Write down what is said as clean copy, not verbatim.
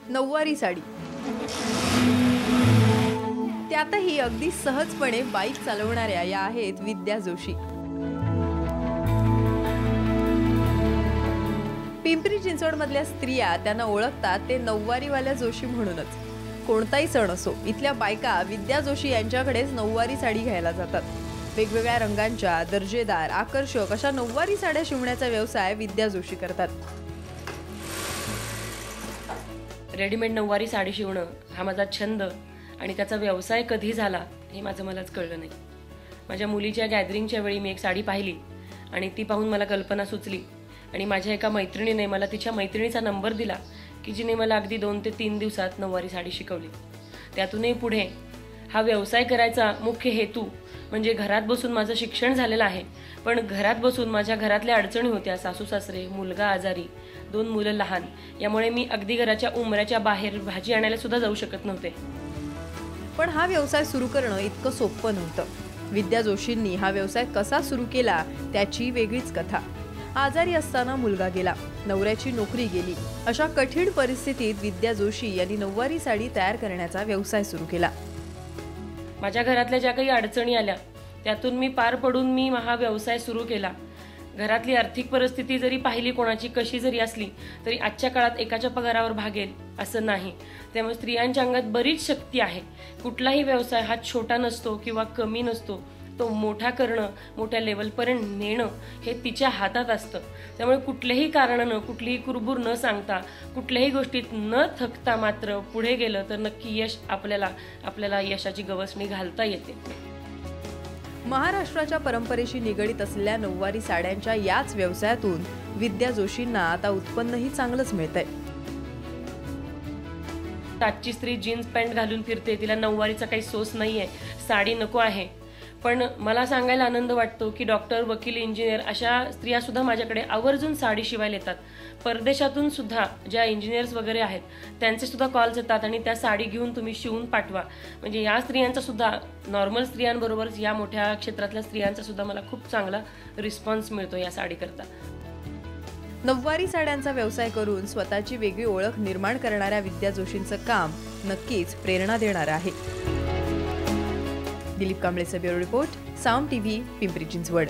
नऊवारी साडी, त्यातही अगदी सहजपणे बाईक चालवणाऱ्या या आहेत विद्या जोशी। पिंपरी चिंचवडमधल्या स्त्रिया त्यांना ओळखतात ते नऊवारीवाल्या जोशी म्हणूनच। कोणताही सण असो, इथल्या बायका विद्या जोशी यांच्याकडेच नऊवारी साडी घ्यायला जातात। वेगवेगळ्या रंगांच्या दर्जेदार आकर्षक अशा नऊवारी साड्या शिवण्याचा व्यवसाय विद्या जोशी करतात। रेडीमेड नऊवारी साडी शिवणं हा माझा छंद आणि त्याचा व्यवसाय कधी झाला हे मलाच कळलं नाही। माझ्या मुलीच्या गॅदरिंगच्या वेळी मी एक साडी पाहिली आणि ती पाहून मला कल्पना सुचली आणि माझ्या एका मैत्रिणीने मला तिच्या मैत्रिणीचा नंबर दिला की जिने मला अगदी 2 ते 3 दिवसात नऊवारी साडी शिकवली। त्यातूनही पुढे हा व्यवसाय करायचा मुख्य हेतू म्हणजे घरात बसून माझं शिक्षण झालेलं आहे, पण घरात बसून माझ्या घरातल्या अडचणी होत्या, सासू सासरे, मुलगा आजारी, 2 मुलं लहान, यामुळे मी अगदी घराच्या उंबऱ्याच्या बाहेर भाजी आणायला सुद्धा जाऊ शकत नव्हते। पण हा व्यवसाय सुरू करणं इतकं सोपं नव्हतं। विद्या जोशींनी हा व्यवसाय कसा सुरू केला त्याची वेगळीच कथा। आजारी असताना मुलगा गेला, नवऱ्याची नोकरी गेली, अशा कठीण परिस्थितीत विद्या जोशी यांनी नऊवारी साडी तयार करण्याचा व्यवसाय सुरू केला। माझ्या घरातल्या ज्या काही अडचणी आल्या त्यातून मी पार पडून मी हा व्यवसाय सुरू केला। घरातली आर्थिक परिस्थिती जरी पाहिली कोणाची कशी जरी असली तरी आजच्या काळात एकाच्या पगारावर भागेल असं नाही। त्यामुळे स्त्रियांच्या अंगात बरीच शक्ती आहे। कुठलाही व्यवसाय हा छोटा नसतो किंवा कमी नसतो, तो मोठा करणं, मोठ्या लेवलपर्यंत नेणं हे तिच्या हातात असतं। त्यामुळे कुठल्याही कारणानं, कुठलीही कुरबुर न सांगता, कुठल्याही गोष्टीत न थकता मात्र पुढे गेलं तर नक्की यश आपल्याला यशाची गवसणी घालता येते। महाराष्ट्राच्या परंपरेशी निगडीत असलेल्या नऊवारी साड्यांच्या याच व्यवसायातून विद्या जोशींना आता उत्पन्नही चांगलंच मिळतंय। आजची स्त्री जीन्स पॅन्ट घालून फिरते, तिला नऊवारीचा काही सोस नाहीये, साडी नको आहे। पण मला सांगायला आनंद वाटतो की डॉक्टर, वकील, इंजिनियर अशा स्त्रिया सुद्धा माझ्याकडे आवर्जून साडी शिवायला येतात। परदेशातून सुद्धा ज्या इंजिनियर्स वगैरे आहेत त्यांचे सुद्धा कॉल्स येतात आणि त्या साडी घेऊन तुम्ही शिवून पाठवा। म्हणजे या स्त्रियांचा सुद्धा, नॉर्मल स्त्रियांबरोबरच या मोठ्या क्षेत्रातल्या स्त्रियांचा सुद्धा मला खूप चांगला रिस्पॉन्स मिळतो या साडीकरता। नऊवारी साड्यांचा व्यवसाय करून स्वतःची वेगळी ओळख निर्माण करणाऱ्या विद्या जोशींचं काम नक्कीच प्रेरणा देणारं आहे। दिलीप कांबळेचा ब्युरो रिपोर्ट, साम टीव्ही, पिंपरी चिंचवड।